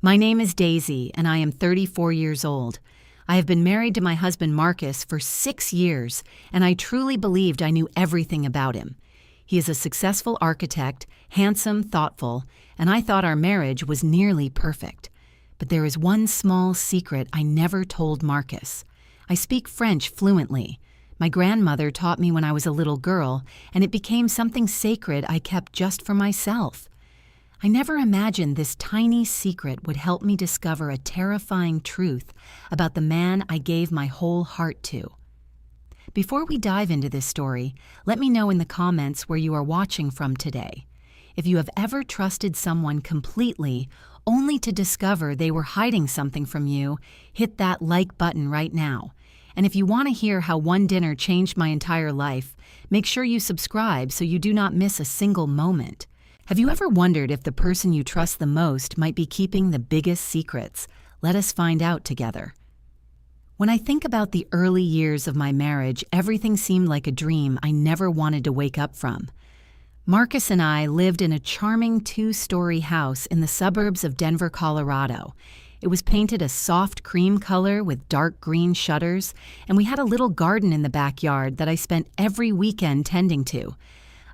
My name is Daisy, and I am 34 years old. I have been married to my husband Marcus for 6 years, and I truly believed I knew everything about him. He is a successful architect, handsome, thoughtful, and I thought our marriage was nearly perfect. But there is one small secret I never told Marcus. I speak French fluently. My grandmother taught me when I was a little girl, and it became something sacred I kept just for myself. I never imagined this tiny secret would help me discover a terrifying truth about the man I gave my whole heart to. Before we dive into this story, let me know in the comments where you are watching from today. If you have ever trusted someone completely, only to discover they were hiding something from you, hit that like button right now. And if you want to hear how one dinner changed my entire life, make sure you subscribe so you do not miss a single moment. Have you ever wondered if the person you trust the most might be keeping the biggest secrets? Let us find out together. When I think about the early years of my marriage, everything seemed like a dream I never wanted to wake up from. Marcus and I lived in a charming 2-story house in the suburbs of Denver, Colorado. It was painted a soft cream color with dark green shutters, and we had a little garden in the backyard that I spent every weekend tending to.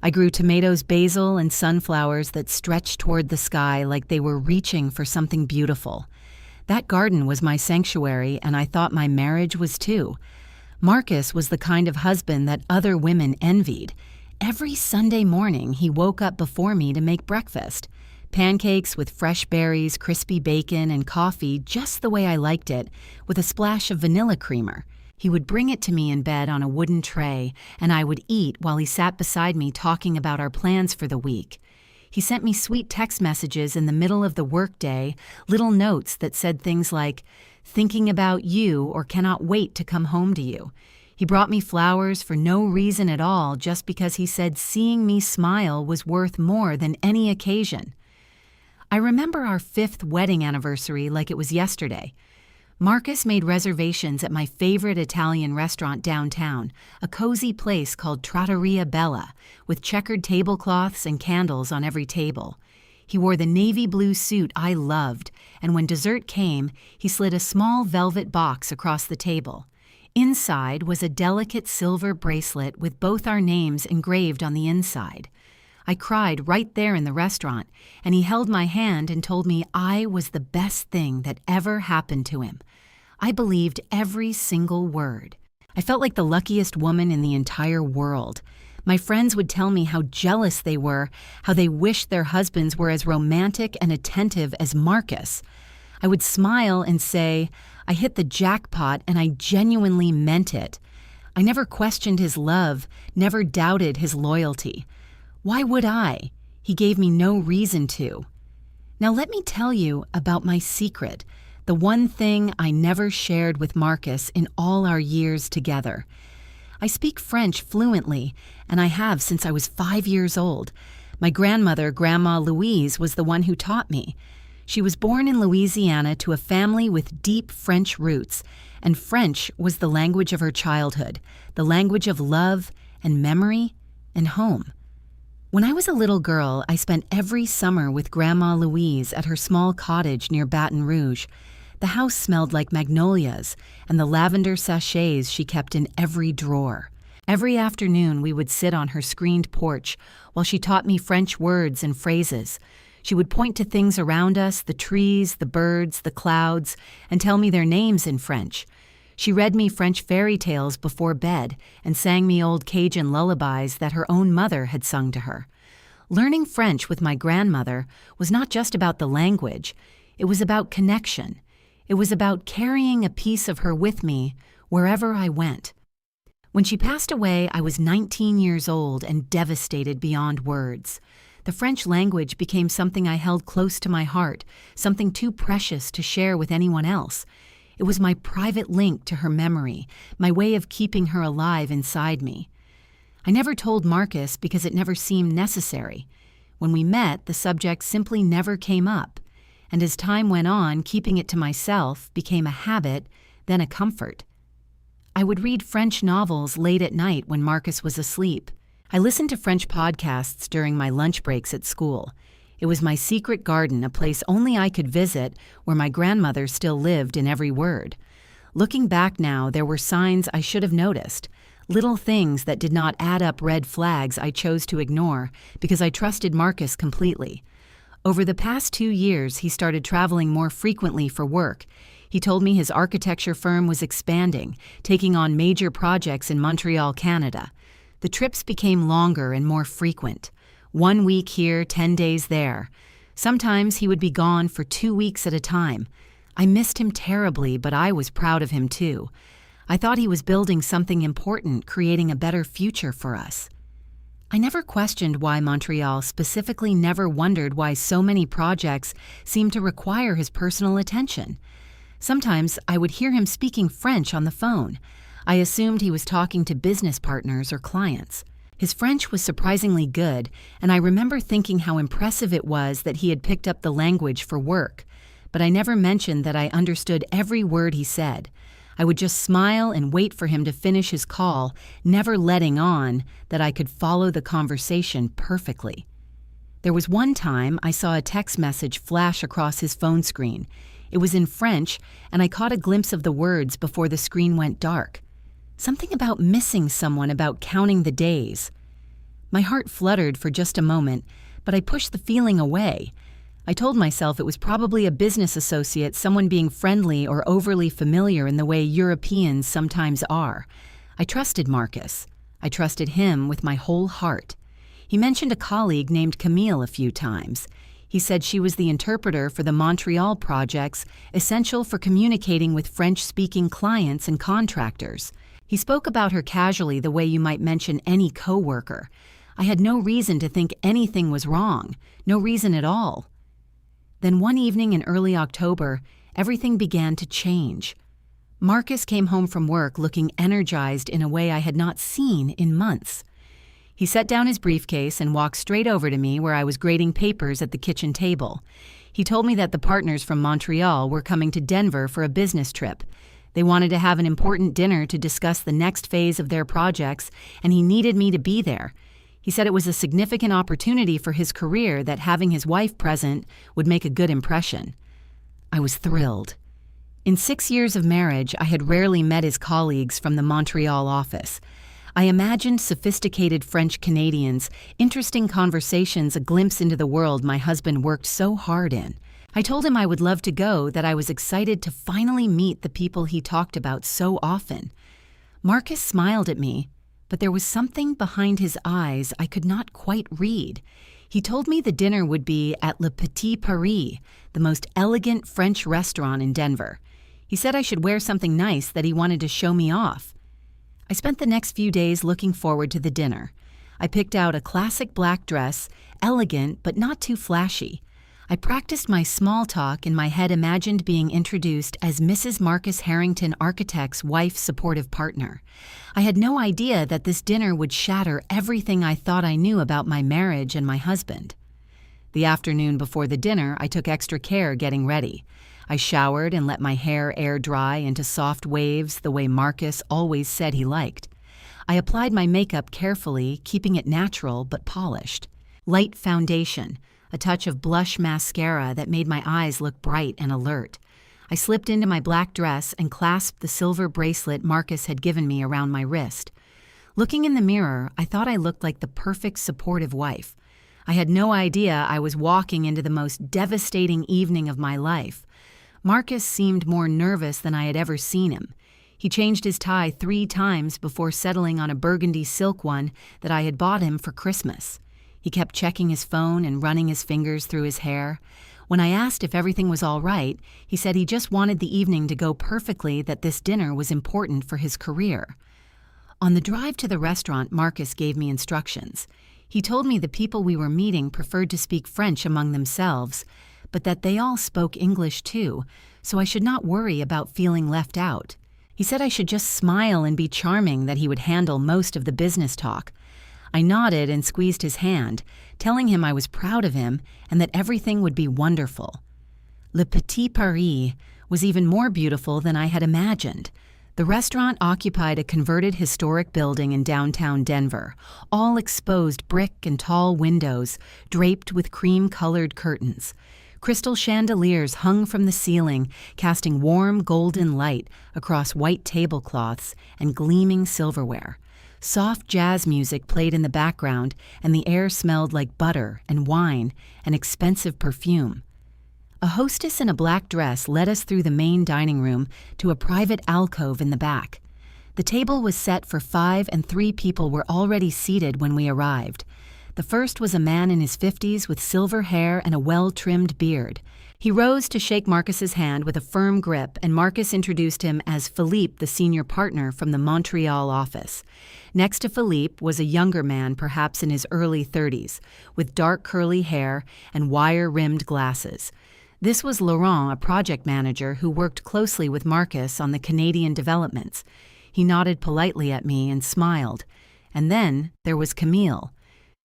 I grew tomatoes, basil, and sunflowers that stretched toward the sky like they were reaching for something beautiful. That garden was my sanctuary, and I thought my marriage was too. Marcus was the kind of husband that other women envied. Every Sunday morning, he woke up before me to make breakfast. Pancakes with fresh berries, crispy bacon, and coffee just the way I liked it, with a splash of vanilla creamer. He would bring it to me in bed on a wooden tray, and I would eat while he sat beside me talking about our plans for the week. He sent me sweet text messages in the middle of the workday, little notes that said things like, "Thinking about you," or "Cannot wait to come home to you." He brought me flowers for no reason at all, just because he said seeing me smile was worth more than any occasion. I remember our 5th wedding anniversary like it was yesterday. Marcus made reservations at my favorite Italian restaurant downtown, a cozy place called Trattoria Bella, with checkered tablecloths and candles on every table. He wore the navy blue suit I loved, and when dessert came, he slid a small velvet box across the table. Inside was a delicate silver bracelet with both our names engraved on the inside. I cried right there in the restaurant, and he held my hand and told me I was the best thing that ever happened to him. I believed every single word. I felt like the luckiest woman in the entire world. My friends would tell me how jealous they were, how they wished their husbands were as romantic and attentive as Marcus. I would smile and say, I hit the jackpot, and I genuinely meant it. I never questioned his love, never doubted his loyalty. Why would I? He gave me no reason to. Now let me tell you about my secret, the one thing I never shared with Marcus in all our years together. I speak French fluently, and I have since I was 5 years old. My grandmother, Grandma Louise, was the one who taught me. She was born in Louisiana to a family with deep French roots, and French was the language of her childhood, the language of love and memory and home. When I was a little girl, I spent every summer with Grandma Louise at her small cottage near Baton Rouge. The house smelled like magnolias and the lavender sachets she kept in every drawer. Every afternoon, we would sit on her screened porch while she taught me French words and phrases. She would point to things around us, the trees, the birds, the clouds, and tell me their names in French. She read me French fairy tales before bed and sang me old Cajun lullabies that her own mother had sung to her. Learning French with my grandmother was not just about the language. It was about connection. It was about carrying a piece of her with me wherever I went. When she passed away, I was 19 years old and devastated beyond words. The French language became something I held close to my heart, something too precious to share with anyone else. It was my private link to her memory, my way of keeping her alive inside me. I never told Marcus because it never seemed necessary. When we met, the subject simply never came up, and as time went on, keeping it to myself became a habit, then a comfort. I would read French novels late at night when Marcus was asleep. I listened to French podcasts during my lunch breaks at school. It was my secret garden, a place only I could visit, where my grandmother still lived in every word. Looking back now, there were signs I should have noticed. Little things that did not add up red flags I chose to ignore because I trusted Marcus completely. Over the past 2 years, he started traveling more frequently for work. He told me his architecture firm was expanding, taking on major projects in Montreal, Canada. The trips became longer and more frequent. 1 week here, 10 days there. Sometimes he would be gone for 2 weeks at a time. I missed him terribly, but I was proud of him too. I thought he was building something important, creating a better future for us. I never questioned why Montreal, specifically never wondered why so many projects seemed to require his personal attention. Sometimes I would hear him speaking French on the phone. I assumed he was talking to business partners or clients. His French was surprisingly good, and I remember thinking how impressive it was that he had picked up the language for work. But I never mentioned that I understood every word he said. I would just smile and wait for him to finish his call, never letting on that I could follow the conversation perfectly. There was one time I saw a text message flash across his phone screen. It was in French, and I caught a glimpse of the words before the screen went dark. Something about missing someone, about counting the days. My heart fluttered for just a moment, but I pushed the feeling away. I told myself it was probably a business associate, someone being friendly or overly familiar in the way Europeans sometimes are. I trusted Marcus. I trusted him with my whole heart. He mentioned a colleague named Camille a few times. He said she was the interpreter for the Montreal projects, essential for communicating with French-speaking clients and contractors. He spoke about her casually, the way you might mention any coworker. I had no reason to think anything was wrong, no reason at all. Then one evening in early October, everything began to change. Marcus came home from work looking energized in a way I had not seen in months. He set down his briefcase and walked straight over to me where I was grading papers at the kitchen table. He told me that the partners from Montreal were coming to Denver for a business trip. They wanted to have an important dinner to discuss the next phase of their projects, and he needed me to be there. He said it was a significant opportunity for his career that having his wife present would make a good impression. I was thrilled. In 6 years of marriage, I had rarely met his colleagues from the Montreal office. I imagined sophisticated French Canadians, interesting conversations, a glimpse into the world my husband worked so hard in. I told him I would love to go, that I was excited to finally meet the people he talked about so often. Marcus smiled at me, but there was something behind his eyes I could not quite read. He told me the dinner would be at Le Petit Paris, the most elegant French restaurant in Denver. He said I should wear something nice, that he wanted to show me off. I spent the next few days looking forward to the dinner. I picked out a classic black dress, elegant but not too flashy. I practiced my small talk, in my head imagined being introduced as Mrs. Marcus Harrington, architect's wife, supportive partner. I had no idea that this dinner would shatter everything I thought I knew about my marriage and my husband. The afternoon before the dinner, I took extra care getting ready. I showered and let my hair air dry into soft waves the way Marcus always said he liked. I applied my makeup carefully, keeping it natural but polished. Light foundation, a touch of blush mascara that made my eyes look bright and alert. I slipped into my black dress and clasped the silver bracelet Marcus had given me around my wrist. Looking in the mirror, I thought I looked like the perfect supportive wife. I had no idea I was walking into the most devastating evening of my life. Marcus seemed more nervous than I had ever seen him. He changed his tie 3 times before settling on a burgundy silk one that I had bought him for Christmas. He kept checking his phone and running his fingers through his hair. When I asked if everything was all right, he said he just wanted the evening to go perfectly, that this dinner was important for his career. On the drive to the restaurant, Marcus gave me instructions. He told me the people we were meeting preferred to speak French among themselves, but that they all spoke English too, so I should not worry about feeling left out. He said I should just smile and be charming, that he would handle most of the business talk. I nodded and squeezed his hand, telling him I was proud of him and that everything would be wonderful. Le Petit Paris was even more beautiful than I had imagined. The restaurant occupied a converted historic building in downtown Denver, all exposed brick and tall windows draped with cream-colored curtains. Crystal chandeliers hung from the ceiling, casting warm golden light across white tablecloths and gleaming silverware. Soft jazz music played in the background, and the air smelled like butter and wine and expensive perfume. A hostess in a black dress led us through the main dining room to a private alcove in the back. The table was set for 5 and 3 people were already seated when we arrived. The first was a man in his 50s with silver hair and a well-trimmed beard. He rose to shake Marcus's hand with a firm grip, and Marcus introduced him as Philippe, the senior partner from the Montreal office. Next to Philippe was a younger man, perhaps in his early 30s, with dark curly hair and wire-rimmed glasses. This was Laurent, a project manager who worked closely with Marcus on the Canadian developments. He nodded politely at me and smiled. And then there was Camille.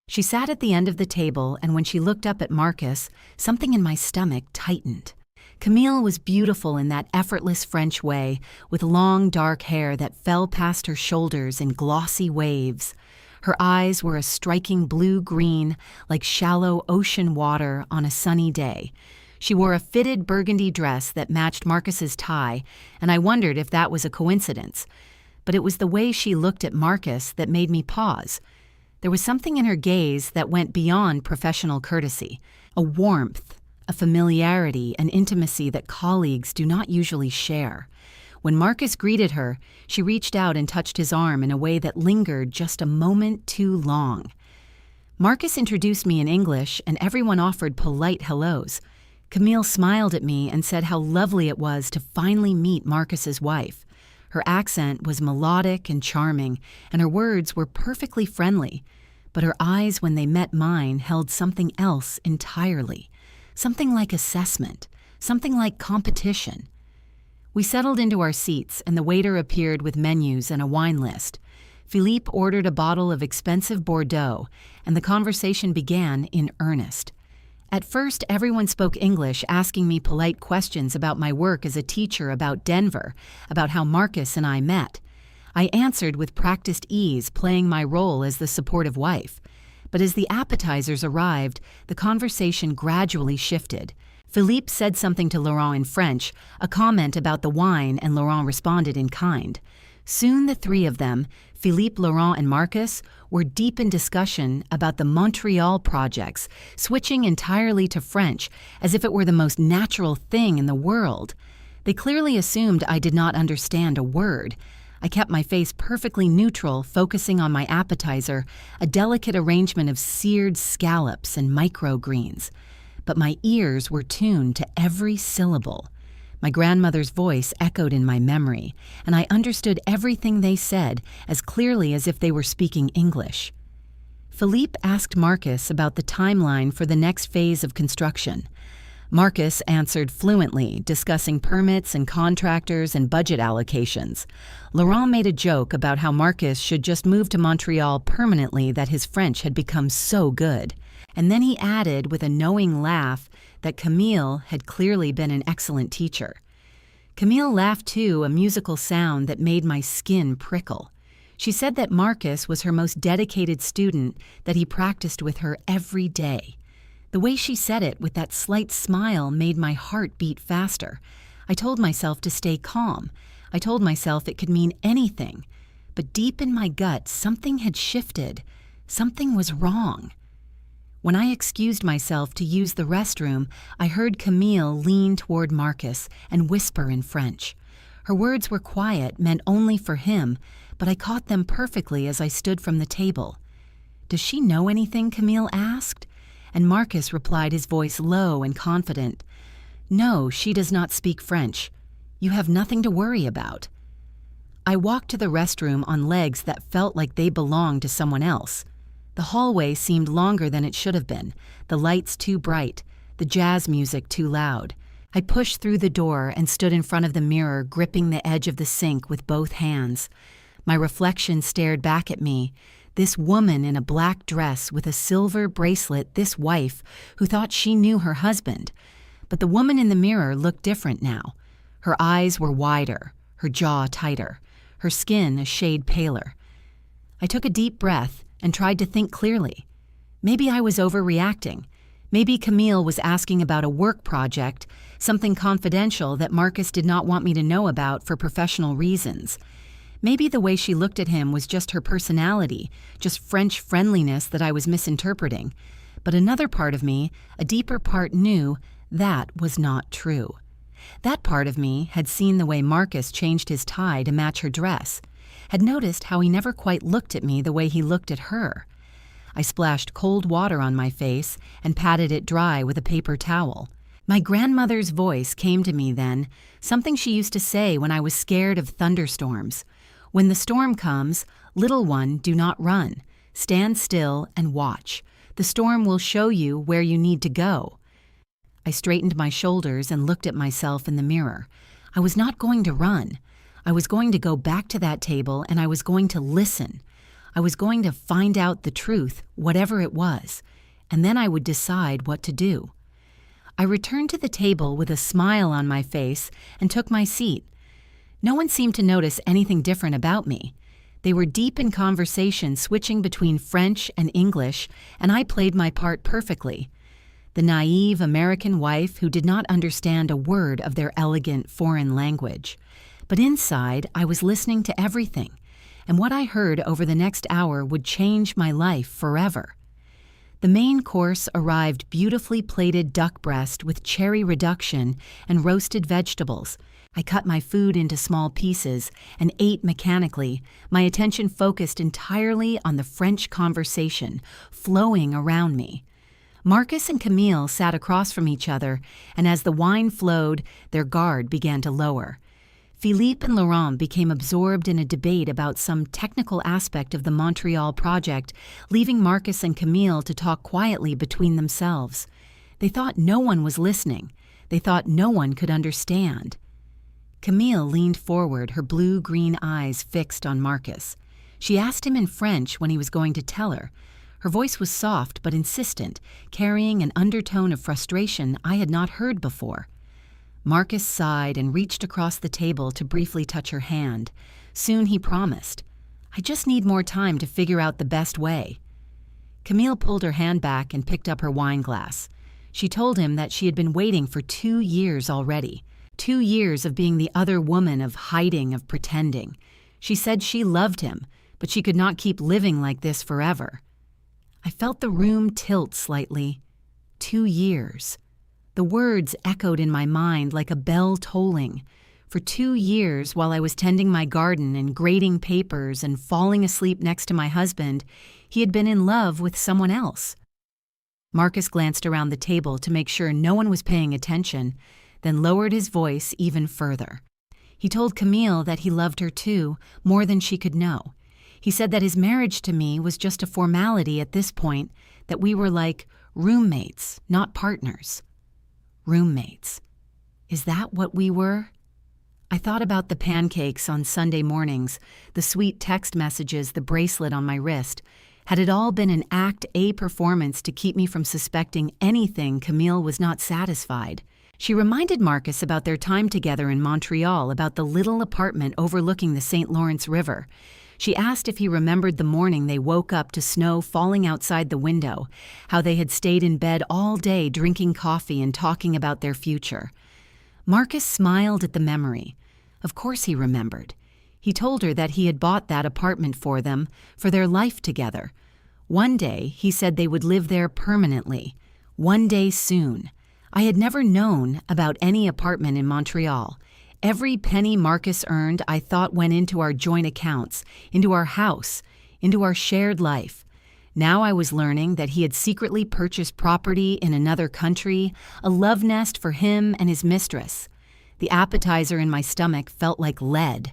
She sat at the end of the table, and when she looked up at Marcus, something in my stomach tightened. Camille was beautiful in that effortless French way, with long dark hair that fell past her shoulders in glossy waves. Her eyes were a striking blue-green, like shallow ocean water on a sunny day. She wore a fitted burgundy dress that matched Marcus's tie, and I wondered if that was a coincidence. But it was the way she looked at Marcus that made me pause. There was something in her gaze that went beyond professional courtesy, a warmth, a familiarity, an intimacy that colleagues do not usually share. When Marcus greeted her, she reached out and touched his arm in a way that lingered just a moment too long. Marcus introduced me in English, and everyone offered polite hellos. Camille smiled at me and said how lovely it was to finally meet Marcus's wife. Her accent was melodic and charming, and her words were perfectly friendly. But her eyes, when they met mine, held something else entirely. Something like assessment, something like competition. We settled into our seats, and the waiter appeared with menus and a wine list. Philippe ordered a bottle of expensive Bordeaux, and the conversation began in earnest. At first, everyone spoke English, asking me polite questions about my work as a teacher, about Denver, about how Marcus and I met. I answered with practiced ease, playing my role as the supportive wife. But as the appetizers arrived, the conversation gradually shifted. Philippe said something to Laurent in French, a comment about the wine, and Laurent responded in kind. Soon the 3 of them, Philippe, Laurent, and Marcus, were deep in discussion about the Montreal projects, switching entirely to French, as if it were the most natural thing in the world. They clearly assumed I did not understand a word. I kept my face perfectly neutral, focusing on my appetizer, a delicate arrangement of seared scallops and microgreens. But my ears were tuned to every syllable. My grandmother's voice echoed in my memory, and I understood everything they said as clearly as if they were speaking English. Philippe asked Marcus about the timeline for the next phase of construction. Marcus answered fluently, discussing permits and contractors and budget allocations. Laurent made a joke about how Marcus should just move to Montreal permanently, that his French had become so good. And then he added with a knowing laugh that Camille had clearly been an excellent teacher. Camille laughed too, a musical sound that made my skin prickle. She said that Marcus was her most dedicated student, that he practiced with her every day. The way she said it with that slight smile made my heart beat faster. I told myself to stay calm. I told myself it could mean anything. But deep in my gut, something had shifted. Something was wrong. When I excused myself to use the restroom, I heard Camille lean toward Marcus and whisper in French. Her words were quiet, meant only for him, but I caught them perfectly as I stood from the table. "Does she know anything?" Camille asked. And Marcus replied, his voice low and confident. "No, she does not speak French. You have nothing to worry about." I walked to the restroom on legs that felt like they belonged to someone else. The hallway seemed longer than it should have been, the lights too bright, the jazz music too loud. I pushed through the door and stood in front of the mirror, gripping the edge of the sink with both hands. My reflection stared back at me. This woman in a black dress with a silver bracelet, this wife who thought she knew her husband. But the woman in the mirror looked different now. Her eyes were wider, her jaw tighter, her skin a shade paler. I took a deep breath and tried to think clearly. Maybe I was overreacting. Maybe Camille was asking about a work project, something confidential that Marcus did not want me to know about for professional reasons. Maybe the way she looked at him was just her personality, just French friendliness that I was misinterpreting. But another part of me, a deeper part, knew that was not true. That part of me had seen the way Marcus changed his tie to match her dress, had noticed how he never quite looked at me the way he looked at her. I splashed cold water on my face and patted it dry with a paper towel. My grandmother's voice came to me then, something she used to say when I was scared of thunderstorms. When the storm comes, little one, do not run. Stand still and watch. The storm will show you where you need to go. I straightened my shoulders and looked at myself in the mirror. I was not going to run. I was going to go back to that table and I was going to listen. I was going to find out the truth, whatever it was, and then I would decide what to do. I returned to the table with a smile on my face and took my seat. No one seemed to notice anything different about me. They were deep in conversation, switching between French and English, and I played my part perfectly. The naive American wife who did not understand a word of their elegant foreign language. But inside, I was listening to everything, and what I heard over the next hour would change my life forever. The main course arrived beautifully plated duck breast with cherry reduction and roasted vegetables. I cut my food into small pieces and ate mechanically, my attention focused entirely on the French conversation flowing around me. Marcus and Camille sat across from each other, and as the wine flowed, their guard began to lower. Philippe and Laurent became absorbed in a debate about some technical aspect of the Montreal project, leaving Marcus and Camille to talk quietly between themselves. They thought no one was listening. They thought no one could understand. Camille leaned forward, her blue-green eyes fixed on Marcus. She asked him in French when he was going to tell her. Her voice was soft but insistent, carrying an undertone of frustration I had not heard before. Marcus sighed and reached across the table to briefly touch her hand. Soon he promised, "I just need more time to figure out the best way." Camille pulled her hand back and picked up her wine glass. She told him that she had been waiting for 2 years already. 2 years of being the other woman, of hiding, of pretending. She said she loved him, but she could not keep living like this forever. I felt the room tilt slightly. 2 years. The words echoed in my mind like a bell tolling. For 2 years, while I was tending my garden and grading papers and falling asleep next to my husband, he had been in love with someone else. Marcus glanced around the table to make sure no one was paying attention, then lowered his voice even further. He told Camille that he loved her too, more than she could know. He said that his marriage to me was just a formality at this point, that we were like roommates, not partners. Roommates. Is that what we were? I thought about the pancakes on Sunday mornings, the sweet text messages, the bracelet on my wrist. Had it all been an Act A performance to keep me from suspecting anything, Camille was not satisfied. She reminded Marcus about their time together in Montreal, about the little apartment overlooking the St. Lawrence River. She asked if he remembered the morning they woke up to snow falling outside the window, how they had stayed in bed all day drinking coffee and talking about their future. Marcus smiled at the memory. Of course he remembered. He told her that he had bought that apartment for them, for their life together. One day, he said they would live there permanently. One day soon. I had never known about any apartment in Montreal. Every penny Marcus earned, I thought, went into our joint accounts, into our house, into our shared life. Now I was learning that he had secretly purchased property in another country, a love nest for him and his mistress. The appetizer in my stomach felt like lead.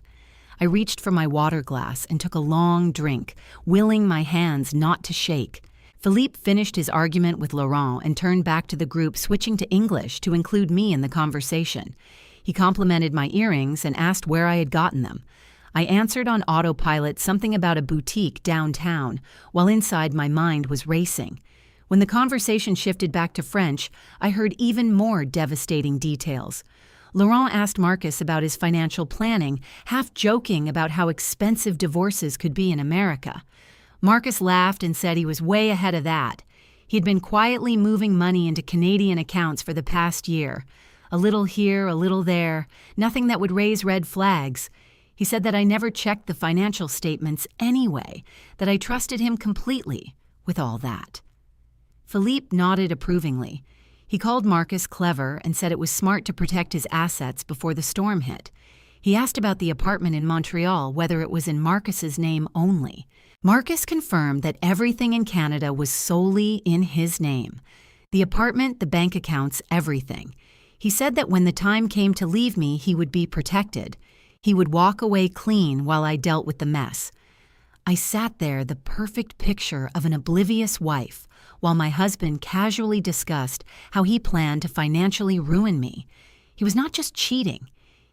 I reached for my water glass and took a long drink, willing my hands not to shake. Philippe finished his argument with Laurent and turned back to the group, switching to English to include me in the conversation. He complimented my earrings and asked where I had gotten them. I answered on autopilot something about a boutique downtown, while inside my mind was racing. When the conversation shifted back to French, I heard even more devastating details. Laurent asked Marcus about his financial planning, half joking about how expensive divorces could be in America. Marcus laughed and said he was way ahead of that. He'd been quietly moving money into Canadian accounts for the past year. A little here, a little there, nothing that would raise red flags. He said that I never checked the financial statements anyway, that I trusted him completely with all that. Philippe nodded approvingly. He called Marcus clever and said it was smart to protect his assets before the storm hit. He asked about the apartment in Montreal, whether it was in Marcus's name only. Marcus confirmed that everything in Canada was solely in his name. The apartment, the bank accounts, everything. He said that when the time came to leave me, he would be protected. He would walk away clean while I dealt with the mess. I sat there, the perfect picture of an oblivious wife, while my husband casually discussed how he planned to financially ruin me. He was not just cheating.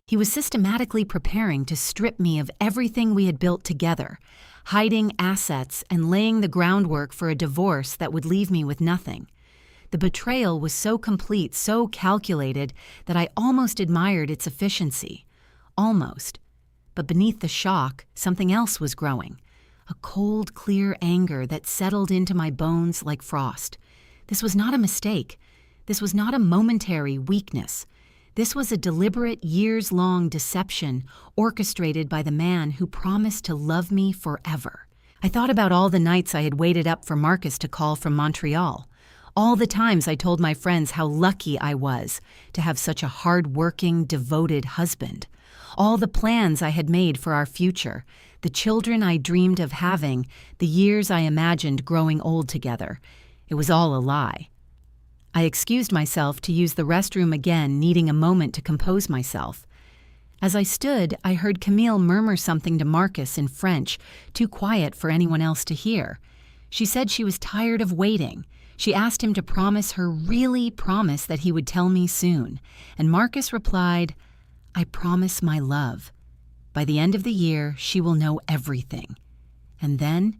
He was systematically preparing to strip me of everything we had built together, hiding assets and laying the groundwork for a divorce that would leave me with nothing. The betrayal was so complete, so calculated, that I almost admired its efficiency. Almost. But beneath the shock, something else was growing. A cold, clear anger that settled into my bones like frost. This was not a mistake. This was not a momentary weakness. This was a deliberate, years-long deception orchestrated by the man who promised to love me forever. I thought about all the nights I had waited up for Marcus to call from Montreal. All the times I told my friends how lucky I was to have such a hard-working, devoted husband. All the plans I had made for our future, the children I dreamed of having, the years I imagined growing old together. It was all a lie. I excused myself to use the restroom again, needing a moment to compose myself. As I stood, I heard Camille murmur something to Marcus in French, too quiet for anyone else to hear. She said she was tired of waiting. She asked him to really promise that he would tell me soon, and Marcus replied, "I promise my love. By the end of the year, she will know everything. And then,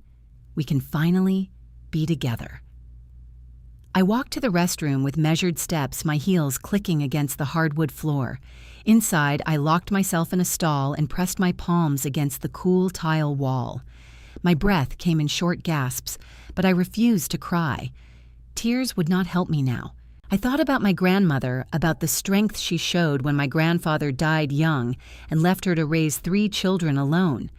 we can finally be together." I walked to the restroom with measured steps, my heels clicking against the hardwood floor. Inside, I locked myself in a stall and pressed my palms against the cool tile wall. My breath came in short gasps, but I refused to cry. Tears would not help me now. I thought about my grandmother, about the strength she showed when my grandfather died young and left her to raise 3 children alone.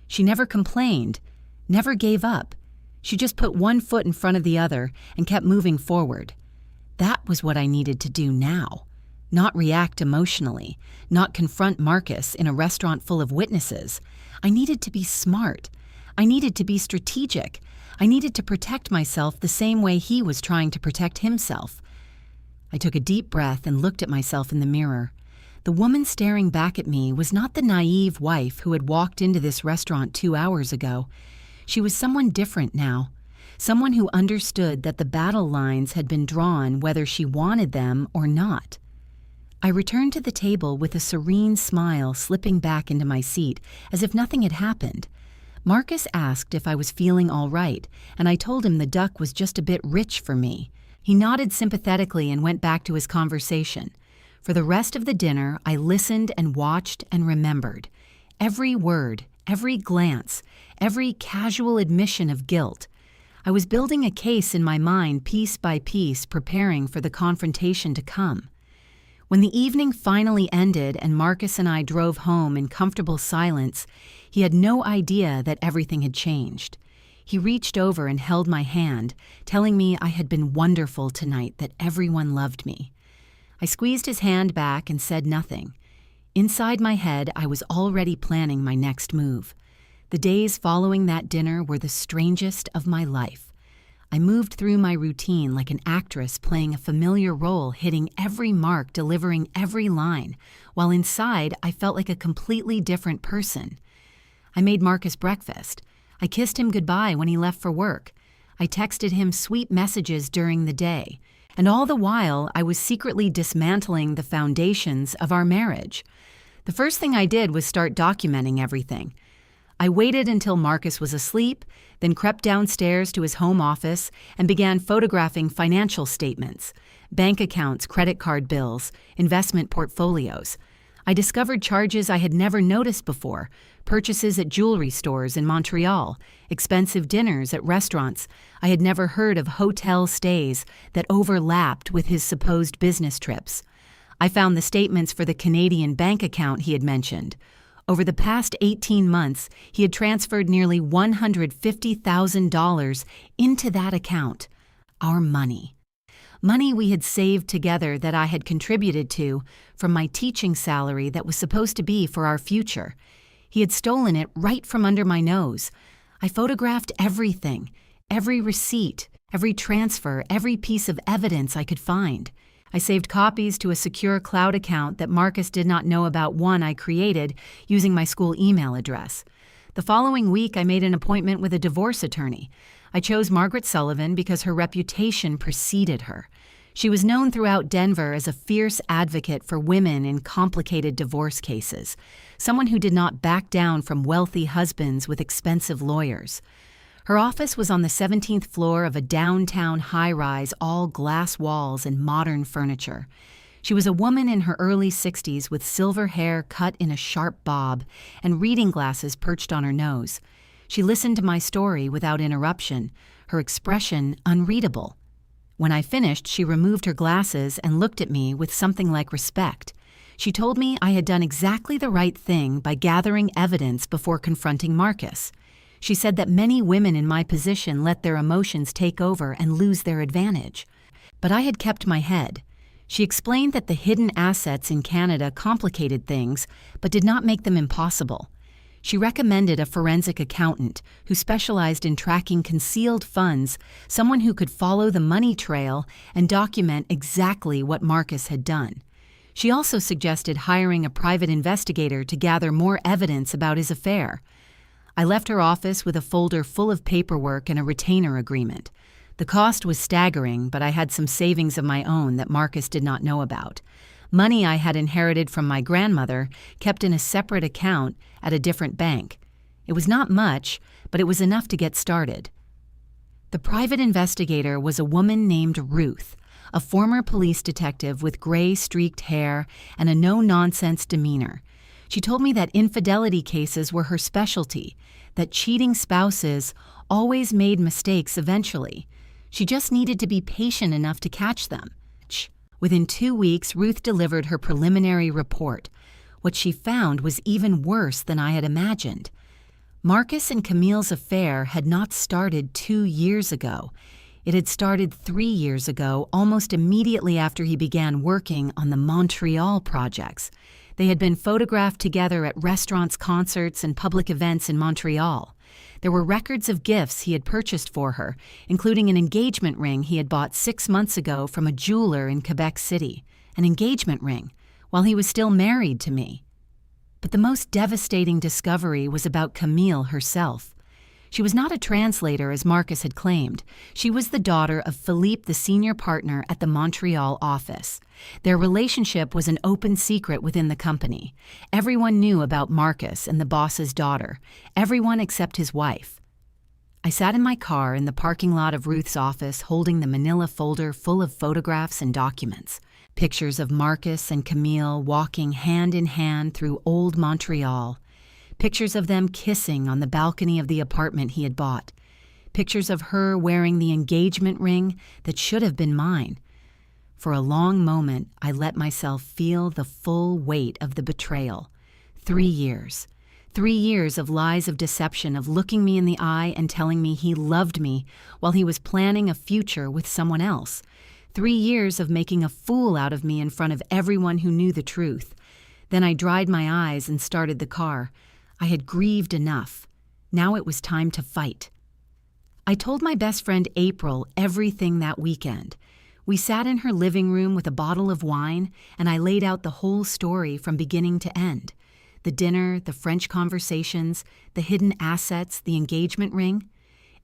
She never complained, never gave up. She just put one foot in front of the other and kept moving forward. That was what I needed to do now. Not react emotionally, not confront Marcus in a restaurant full of witnesses. I needed to be smart. I needed to be strategic. I needed to protect myself the same way he was trying to protect himself. I took a deep breath and looked at myself in the mirror. The woman staring back at me was not the naive wife who had walked into this restaurant 2 hours ago. She was someone different now, someone who understood that the battle lines had been drawn whether she wanted them or not. I returned to the table with a serene smile, slipping back into my seat, as if nothing had happened. Marcus asked if I was feeling all right, and I told him the duck was just a bit rich for me. He nodded sympathetically and went back to his conversation. For the rest of the dinner, I listened and watched and remembered. Every word, every glance, every casual admission of guilt. I was building a case in my mind piece by piece, preparing for the confrontation to come. When the evening finally ended and Marcus and I drove home in comfortable silence, he had no idea that everything had changed. He reached over and held my hand, telling me I had been wonderful tonight, that everyone loved me. I squeezed his hand back and said nothing. Inside my head, I was already planning my next move. The days following that dinner were the strangest of my life. I moved through my routine like an actress playing a familiar role, hitting every mark, delivering every line, while inside I felt like a completely different person. I made Marcus breakfast. I kissed him goodbye when he left for work. I texted him sweet messages during the day. And all the while, I was secretly dismantling the foundations of our marriage. The first thing I did was start documenting everything. I waited until Marcus was asleep, then crept downstairs to his home office and began photographing financial statements. bank accounts, credit card bills, investment portfolios. I discovered charges I had never noticed before, purchases at jewelry stores in Montreal, expensive dinners at restaurants. I had never heard of hotel stays that overlapped with his supposed business trips. I found the statements for the Canadian bank account he had mentioned. Over the past 18 months, he had transferred nearly $150,000 into that account. Our money. Money we had saved together that I had contributed to from my teaching salary that was supposed to be for our future. He had stolen it right from under my nose. I photographed everything, every receipt, every transfer, every piece of evidence I could find. I saved copies to a secure cloud account that Marcus did not know about, one I created using my school email address. The following week, I made an appointment with a divorce attorney. I chose Margaret Sullivan because her reputation preceded her. She was known throughout Denver as a fierce advocate for women in complicated divorce cases, someone who did not back down from wealthy husbands with expensive lawyers. Her office was on the 17th floor of a downtown high-rise, all glass walls and modern furniture. She was a woman in her early 60s with silver hair cut in a sharp bob and reading glasses perched on her nose. She listened to my story without interruption, her expression unreadable. When I finished, she removed her glasses and looked at me with something like respect. She told me I had done exactly the right thing by gathering evidence before confronting Marcus. She said that many women in my position let their emotions take over and lose their advantage. But I had kept my head. She explained that the hidden assets in Canada complicated things, but did not make them impossible. She recommended a forensic accountant who specialized in tracking concealed funds, someone who could follow the money trail and document exactly what Marcus had done. She also suggested hiring a private investigator to gather more evidence about his affair. I left her office with a folder full of paperwork and a retainer agreement. The cost was staggering, but I had some savings of my own that Marcus did not know about. Money I had inherited from my grandmother, kept in a separate account at a different bank. It was not much, but it was enough to get started. The private investigator was a woman named Ruth, a former police detective with gray streaked hair and a no-nonsense demeanor. She told me that infidelity cases were her specialty, that cheating spouses always made mistakes eventually. She just needed to be patient enough to catch them. Within 2 weeks, Ruth delivered her preliminary report. What she found was even worse than I had imagined. Marcus and Camille's affair had not started 2 years ago. It had started 3 years ago, almost immediately after he began working on the Montreal projects. They had been photographed together at restaurants, concerts, and public events in Montreal. There were records of gifts he had purchased for her, including an engagement ring he had bought 6 months ago from a jeweler in Quebec City. An engagement ring, while he was still married to me. But the most devastating discovery was about Camille herself. She was not a translator as Marcus had claimed. She was the daughter of Philippe, the senior partner at the Montreal office. Their relationship was an open secret within the company. Everyone knew about Marcus and the boss's daughter, everyone except his wife. I sat in my car in the parking lot of Ruth's office holding the manila folder full of photographs and documents. Pictures of Marcus and Camille walking hand in hand through old Montreal. Pictures of them kissing on the balcony of the apartment he had bought. Pictures of her wearing the engagement ring that should have been mine. For a long moment, I let myself feel the full weight of the betrayal. 3 years. 3 years of lies of deception, of looking me in the eye and telling me he loved me while he was planning a future with someone else. 3 years of making a fool out of me in front of everyone who knew the truth. Then I dried my eyes and started the car. I had grieved enough. Now it was time to fight. I told my best friend April everything that weekend. We sat in her living room with a bottle of wine, and I laid out the whole story from beginning to end. The dinner, the French conversations, the hidden assets, the engagement ring.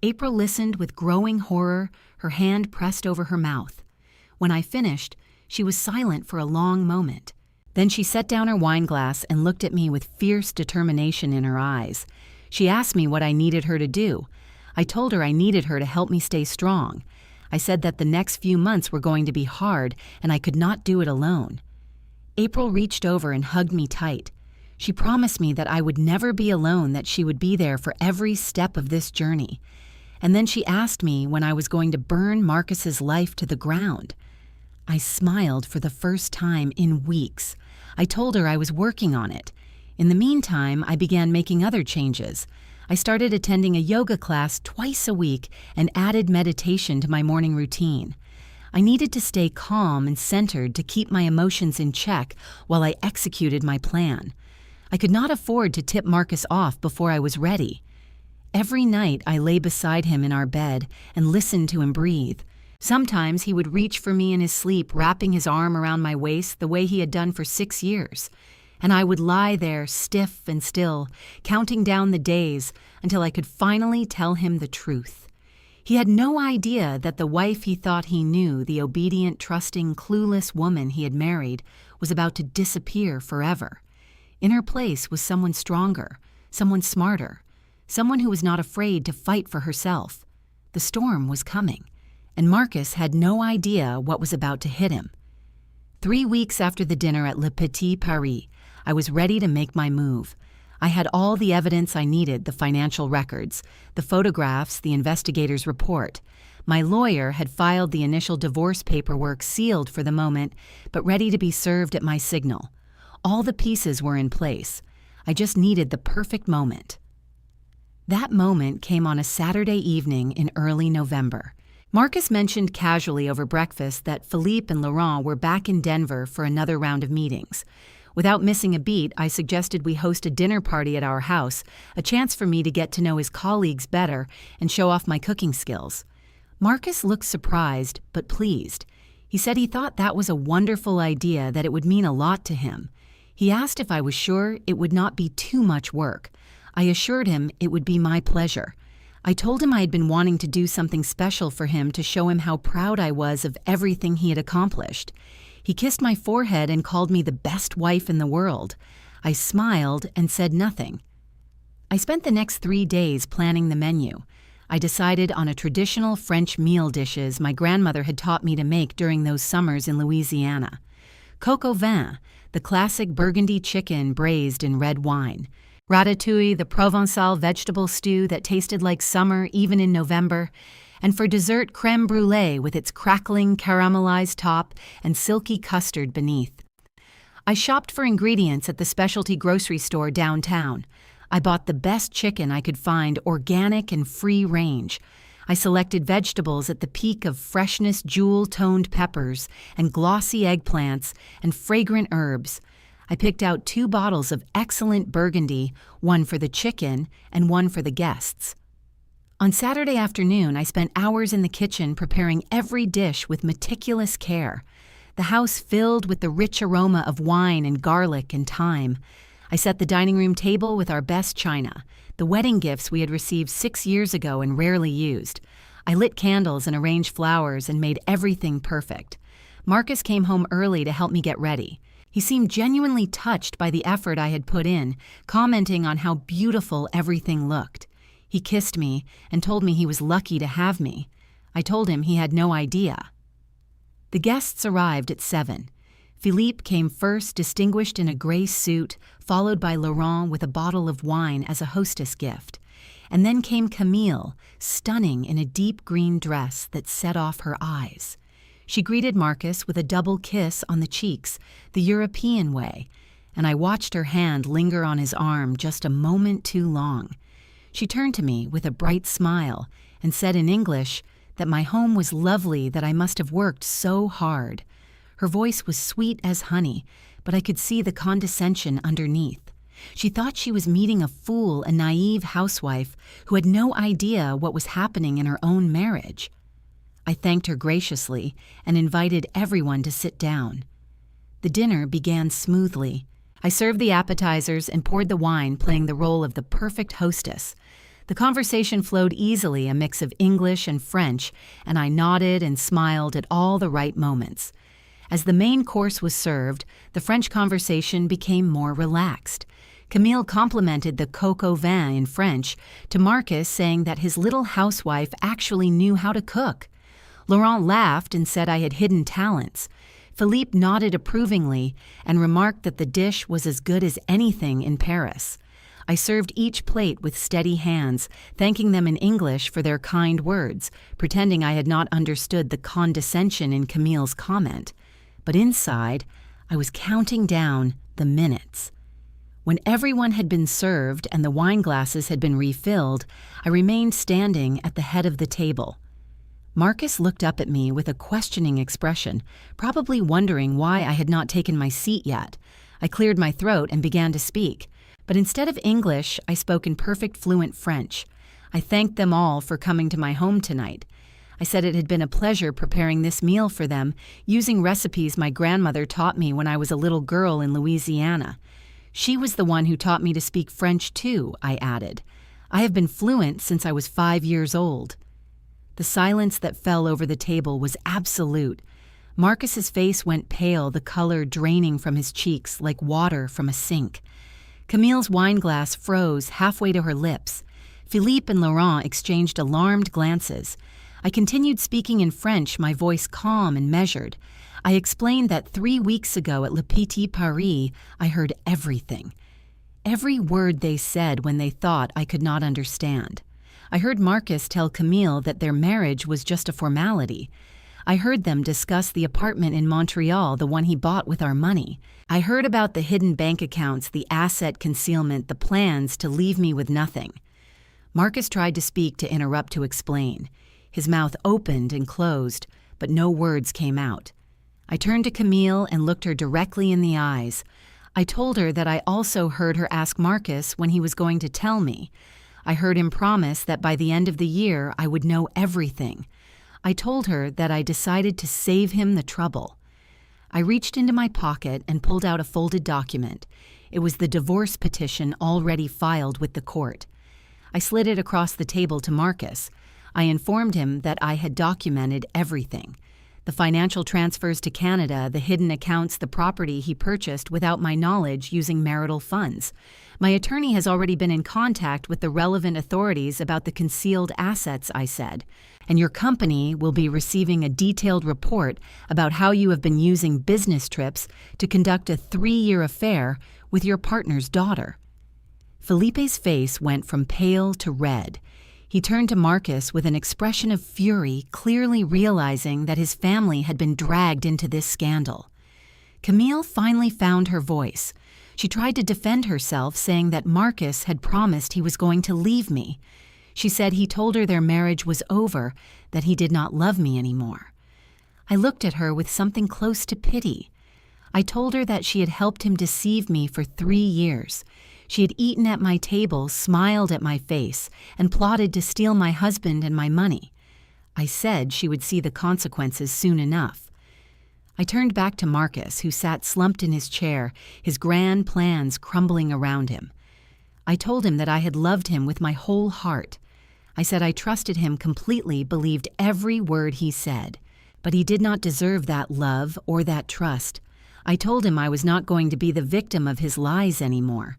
April listened with growing horror, her hand pressed over her mouth. When I finished, she was silent for a long moment. Then she set down her wine glass and looked at me with fierce determination in her eyes. She asked me what I needed her to do. I told her I needed her to help me stay strong. I said that the next few months were going to be hard and I could not do it alone. April reached over and hugged me tight. She promised me that I would never be alone, that she would be there for every step of this journey. And then she asked me when I was going to burn Marcus's life to the ground. I smiled for the first time in weeks. I told her I was working on it. In the meantime, I began making other changes. I started attending a yoga class twice a week and added meditation to my morning routine. I needed to stay calm and centered to keep my emotions in check while I executed my plan. I could not afford to tip Marcus off before I was ready. Every night I lay beside him in our bed and listened to him breathe. Sometimes he would reach for me in his sleep, wrapping his arm around my waist the way he had done for 6 years. And I would lie there stiff and still, counting down the days until I could finally tell him the truth. He had no idea that the wife he thought he knew, the obedient, trusting, clueless woman he had married, was about to disappear forever. In her place was someone stronger, someone smarter, someone who was not afraid to fight for herself. The storm was coming, and Marcus had no idea what was about to hit him. 3 weeks after the dinner at Le Petit Paris, I was ready to make my move. I had all the evidence I needed, the financial records, the photographs, the investigator's report. My lawyer had filed the initial divorce paperwork, sealed for the moment, but ready to be served at my signal. All the pieces were in place. I just needed the perfect moment. That moment came on a Saturday evening in early November. Marcus mentioned casually over breakfast that Philippe and Laurent were back in Denver for another round of meetings. Without missing a beat, I suggested we host a dinner party at our house, a chance for me to get to know his colleagues better and show off my cooking skills. Marcus looked surprised, but pleased. He said he thought that was a wonderful idea, that it would mean a lot to him. He asked if I was sure it would not be too much work. I assured him it would be my pleasure. I told him I had been wanting to do something special for him to show him how proud I was of everything he had accomplished. He kissed my forehead and called me the best wife in the world. I smiled and said nothing. I spent the next 3 days planning the menu. I decided on a traditional French meal dishes my grandmother had taught me to make during those summers in Louisiana. Coq au vin, the classic burgundy chicken braised in red wine. Ratatouille, the Provençal vegetable stew that tasted like summer even in November. And for dessert, crème brûlée with its crackling caramelized top and silky custard beneath. I shopped for ingredients at the specialty grocery store downtown. I bought the best chicken I could find, organic and free range. I selected vegetables at the peak of freshness, jewel-toned peppers and glossy eggplants and fragrant herbs. I picked out 2 bottles of excellent Burgundy, one for the chicken and one for the guests. On Saturday afternoon, I spent hours in the kitchen preparing every dish with meticulous care. The house filled with the rich aroma of wine and garlic and thyme. I set the dining room table with our best china, the wedding gifts we had received 6 years ago and rarely used. I lit candles and arranged flowers and made everything perfect. Marcus came home early to help me get ready. He seemed genuinely touched by the effort I had put in, commenting on how beautiful everything looked. He kissed me and told me he was lucky to have me. I told him he had no idea. The guests arrived at 7. Philippe came first, distinguished in a gray suit, followed by Laurent with a bottle of wine as a hostess gift. And then came Camille, stunning in a deep green dress that set off her eyes. She greeted Marcus with a double kiss on the cheeks, the European way, and I watched her hand linger on his arm just a moment too long. She turned to me with a bright smile and said in English that my home was lovely, that I must have worked so hard. Her voice was sweet as honey, but I could see the condescension underneath. She thought she was meeting a fool, a naive housewife who had no idea what was happening in her own marriage. I thanked her graciously and invited everyone to sit down. The dinner began smoothly. I served the appetizers and poured the wine, playing the role of the perfect hostess. The conversation flowed easily, a mix of English and French, and I nodded and smiled at all the right moments. As the main course was served, the French conversation became more relaxed. Camille complimented the coq au vin in French to Marcus, saying that his little housewife actually knew how to cook. Laurent laughed and said I had hidden talents. Philippe nodded approvingly and remarked that the dish was as good as anything in Paris. I served each plate with steady hands, thanking them in English for their kind words, pretending I had not understood the condescension in Camille's comment. But inside, I was counting down the minutes. When everyone had been served and the wine glasses had been refilled, I remained standing at the head of the table. Marcus looked up at me with a questioning expression, probably wondering why I had not taken my seat yet. I cleared my throat and began to speak, but instead of English, I spoke in perfect fluent French. I thanked them all for coming to my home tonight. I said it had been a pleasure preparing this meal for them, using recipes my grandmother taught me when I was a little girl in Louisiana. She was the one who taught me to speak French too, I added. I have been fluent since I was 5 years old. The silence that fell over the table was absolute. Marcus's face went pale, the color draining from his cheeks like water from a sink. Camille's wineglass froze halfway to her lips. Philippe and Laurent exchanged alarmed glances. I continued speaking in French, my voice calm and measured. I explained that 3 weeks ago at Le Petit Paris, I heard everything. Every word they said when they thought I could not understand. I heard Marcus tell Camille that their marriage was just a formality. I heard them discuss the apartment in Montreal, the one he bought with our money. I heard about the hidden bank accounts, the asset concealment, the plans to leave me with nothing. Marcus tried to speak, to interrupt, to explain. His mouth opened and closed, but no words came out. I turned to Camille and looked her directly in the eyes. I told her that I also heard her ask Marcus when he was going to tell me. I heard him promise that by the end of the year I would know everything. I told her that I decided to save him the trouble. I reached into my pocket and pulled out a folded document. It was the divorce petition already filed with the court. I slid it across the table to Marcus. I informed him that I had documented everything. The financial transfers to Canada, the hidden accounts, the property he purchased without my knowledge using marital funds. My attorney has already been in contact with the relevant authorities about the concealed assets, I said, and your company will be receiving a detailed report about how you have been using business trips to conduct a 3-year affair with your partner's daughter. Felipe's face went from pale to red. He turned to Marcus with an expression of fury, clearly realizing that his family had been dragged into this scandal. Camille finally found her voice. She tried to defend herself, saying that Marcus had promised he was going to leave me. She said he told her their marriage was over, that he did not love me anymore. I looked at her with something close to pity. I told her that she had helped him deceive me for 3 years. She had eaten at my table, smiled at my face, and plotted to steal my husband and my money. I said she would see the consequences soon enough. I turned back to Marcus, who sat slumped in his chair, his grand plans crumbling around him. I told him that I had loved him with my whole heart. I said I trusted him completely, believed every word he said. But he did not deserve that love or that trust. I told him I was not going to be the victim of his lies anymore.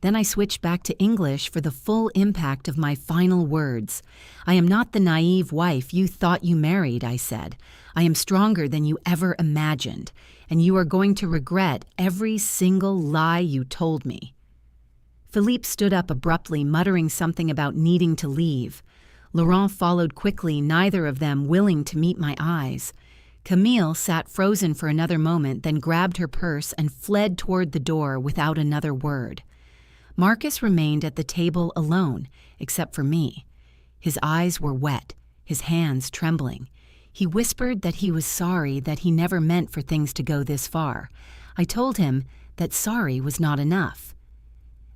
Then I switched back to English for the full impact of my final words. I am not the naive wife you thought you married, I said. I am stronger than you ever imagined, and you are going to regret every single lie you told me. Philippe stood up abruptly, muttering something about needing to leave. Laurent followed quickly, neither of them willing to meet my eyes. Camille sat frozen for another moment, then grabbed her purse and fled toward the door without another word. Marcus remained at the table alone, except for me. His eyes were wet, his hands trembling. He whispered that he was sorry, that he never meant for things to go this far. I told him that sorry was not enough.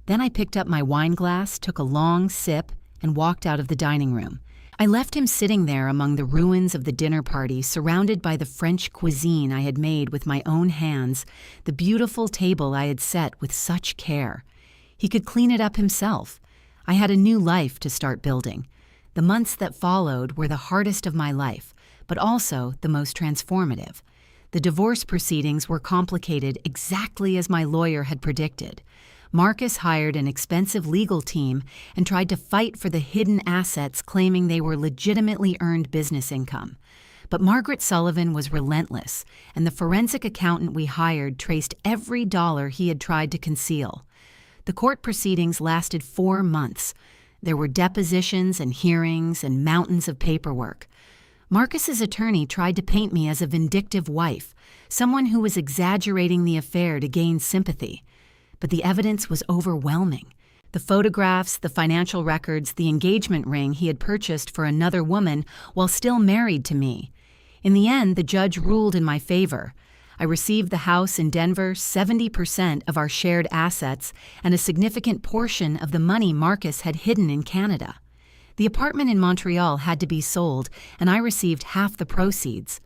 Then I picked up my wine glass, took a long sip, and walked out of the dining room. I left him sitting there among the ruins of the dinner party, surrounded by the French cuisine I had made with my own hands, the beautiful table I had set with such care. He could clean it up himself. I had a new life to start building. The months that followed were the hardest of my life, but also the most transformative. The divorce proceedings were complicated exactly as my lawyer had predicted. Marcus hired an expensive legal team and tried to fight for the hidden assets, claiming they were legitimately earned business income. But Margaret Sullivan was relentless, and the forensic accountant we hired traced every dollar he had tried to conceal. The court proceedings lasted 4 months. There were depositions and hearings and mountains of paperwork. Marcus's attorney tried to paint me as a vindictive wife, someone who was exaggerating the affair to gain sympathy. But the evidence was overwhelming. The photographs, the financial records, the engagement ring he had purchased for another woman while still married to me. In the end, the judge ruled in my favor. I received the house in Denver, 70% of our shared assets, and a significant portion of the money Marcus had hidden in Canada. The apartment in Montreal had to be sold, and I received half the proceeds.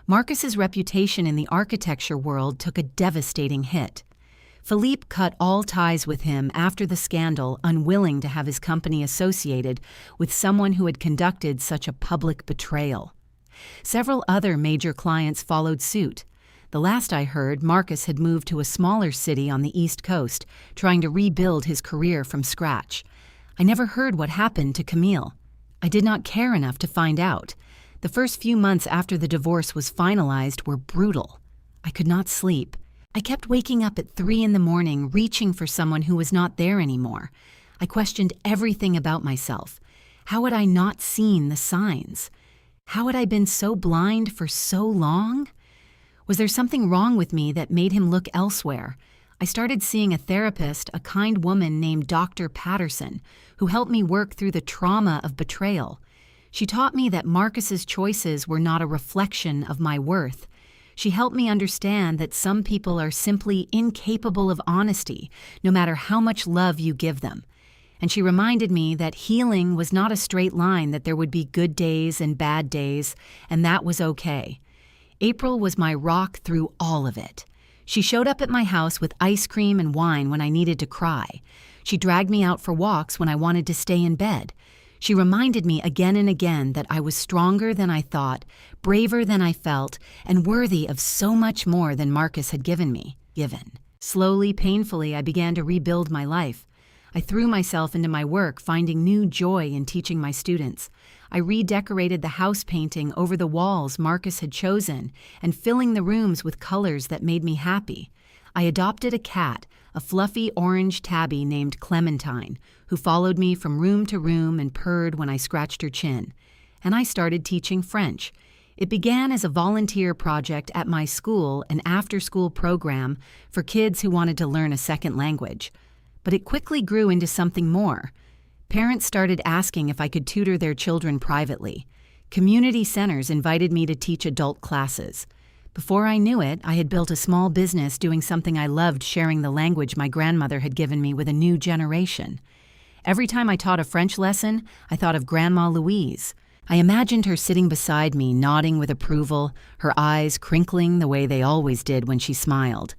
Marcus's reputation in the architecture world took a devastating hit. Philippe cut all ties with him after the scandal, unwilling to have his company associated with someone who had conducted such a public betrayal. Several other major clients followed suit. The last I heard, Marcus had moved to a smaller city on the East Coast, trying to rebuild his career from scratch. I never heard what happened to Camille. I did not care enough to find out. The first few months after the divorce was finalized were brutal. I could not sleep. I kept waking up at 3 a.m, reaching for someone who was not there anymore. I questioned everything about myself. How had I not seen the signs? How had I been so blind for so long? Was there something wrong with me that made him look elsewhere? I started seeing a therapist, a kind woman named Dr. Patterson, who helped me work through the trauma of betrayal. She taught me that Marcus's choices were not a reflection of my worth. She helped me understand that some people are simply incapable of honesty, no matter how much love you give them. And she reminded me that healing was not a straight line, that there would be good days and bad days, and that was okay. April was my rock through all of it. She showed up at my house with ice cream and wine when I needed to cry. She dragged me out for walks when I wanted to stay in bed. She reminded me again and again that I was stronger than I thought, braver than I felt, and worthy of so much more than Marcus had given me. Slowly, painfully, I began to rebuild my life. I threw myself into my work, finding new joy in teaching my students. I redecorated the house painting over the walls Marcus had chosen and filling the rooms with colors that made me happy. I adopted a cat, a fluffy orange tabby named Clementine, who followed me from room to room and purred when I scratched her chin. And I started teaching French. It began as a volunteer project at my school, an after-school program for kids who wanted to learn a second language. But it quickly grew into something more. Parents started asking if I could tutor their children privately. Community centers invited me to teach adult classes. Before I knew it, I had built a small business doing something I loved, sharing the language my grandmother had given me with a new generation. Every time I taught a French lesson, I thought of Grandma Louise. I imagined her sitting beside me, nodding with approval, her eyes crinkling the way they always did when she smiled.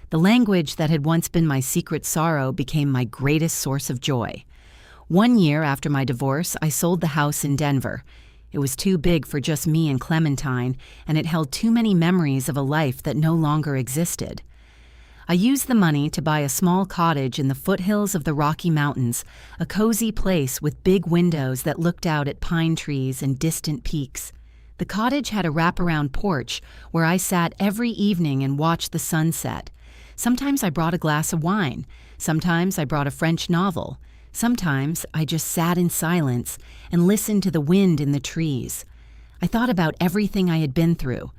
The language that had once been my secret sorrow became my greatest source of joy. 1 year after my divorce, I sold the house in Denver. It was too big for just me and Clementine, and it held too many memories of a life that no longer existed. I used the money to buy a small cottage in the foothills of the Rocky Mountains, a cozy place with big windows that looked out at pine trees and distant peaks. The cottage had a wraparound porch where I sat every evening and watched the sunset. Sometimes I brought a glass of wine. Sometimes I brought a French novel. Sometimes I just sat in silence and listened to the wind in the trees. I thought about everything I had been through,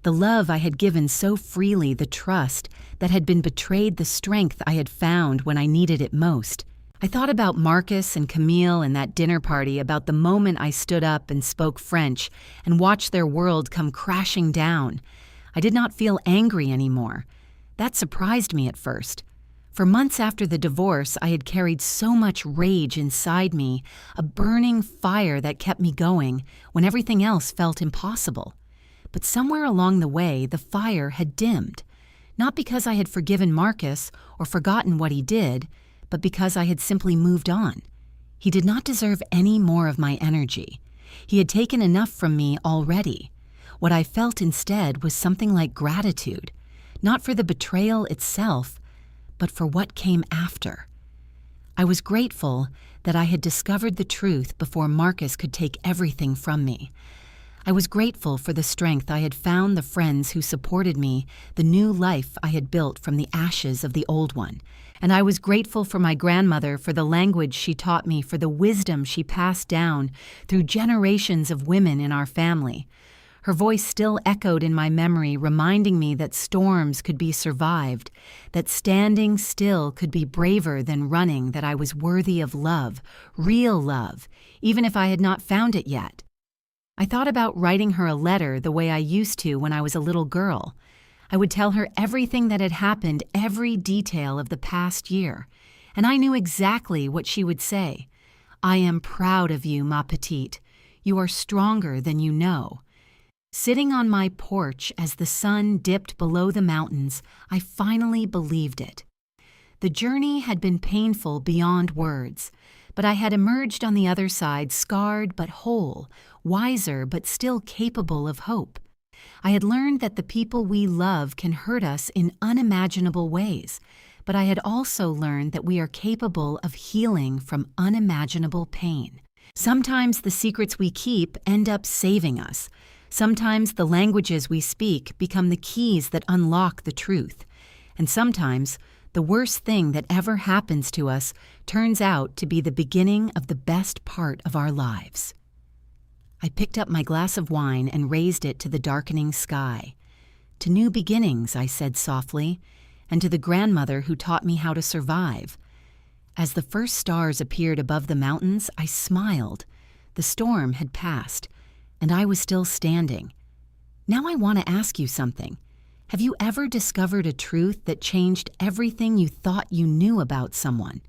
the love I had given so freely, the trust that had been betrayed, the strength I had found when I needed it most. I thought about Marcus and Camille and that dinner party, about the moment I stood up and spoke French and watched their world come crashing down. I did not feel angry anymore. That surprised me at first. For months after the divorce, I had carried so much rage inside me, a burning fire that kept me going when everything else felt impossible. But somewhere along the way, the fire had dimmed. Not because I had forgiven Marcus or forgotten what he did, but because I had simply moved on. He did not deserve any more of my energy. He had taken enough from me already. What I felt instead was something like gratitude, not for the betrayal itself, but for what came after. I was grateful that I had discovered the truth before Marcus could take everything from me. I was grateful for the strength I had found, the friends who supported me, the new life I had built from the ashes of the old one. And I was grateful for my grandmother, for the language she taught me, for the wisdom she passed down through generations of women in our family. Her voice still echoed in my memory, reminding me that storms could be survived, that standing still could be braver than running, that I was worthy of love, real love, even if I had not found it yet. I thought about writing her a letter the way I used to when I was a little girl. I would tell her everything that had happened, every detail of the past year, and I knew exactly what she would say. I am proud of you, ma petite. You are stronger than you know. Sitting on my porch as the sun dipped below the mountains, I finally believed it. The journey had been painful beyond words, but I had emerged on the other side scarred but whole, wiser but still capable of hope. I had learned that the people we love can hurt us in unimaginable ways, but I had also learned that we are capable of healing from unimaginable pain. Sometimes the secrets we keep end up saving us. Sometimes the languages we speak become the keys that unlock the truth. And sometimes the worst thing that ever happens to us turns out to be the beginning of the best part of our lives. I picked up my glass of wine and raised it to the darkening sky. To new beginnings, I said softly, and to the grandmother who taught me how to survive. As the first stars appeared above the mountains, I smiled. The storm had passed, and I was still standing. Now I want to ask you something. Have you ever discovered a truth that changed everything you thought you knew about someone?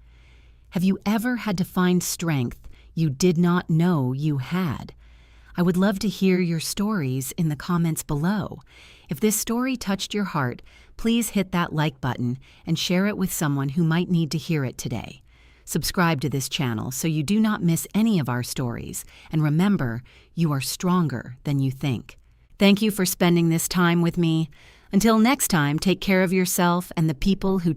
Have you ever had to find strength you did not know you had? I would love to hear your stories in the comments below. If this story touched your heart, please hit that like button and share it with someone who might need to hear it today. Subscribe to this channel so you do not miss any of our stories, and remember, you are stronger than you think. Thank you for spending this time with me. Until next time, take care of yourself and the people who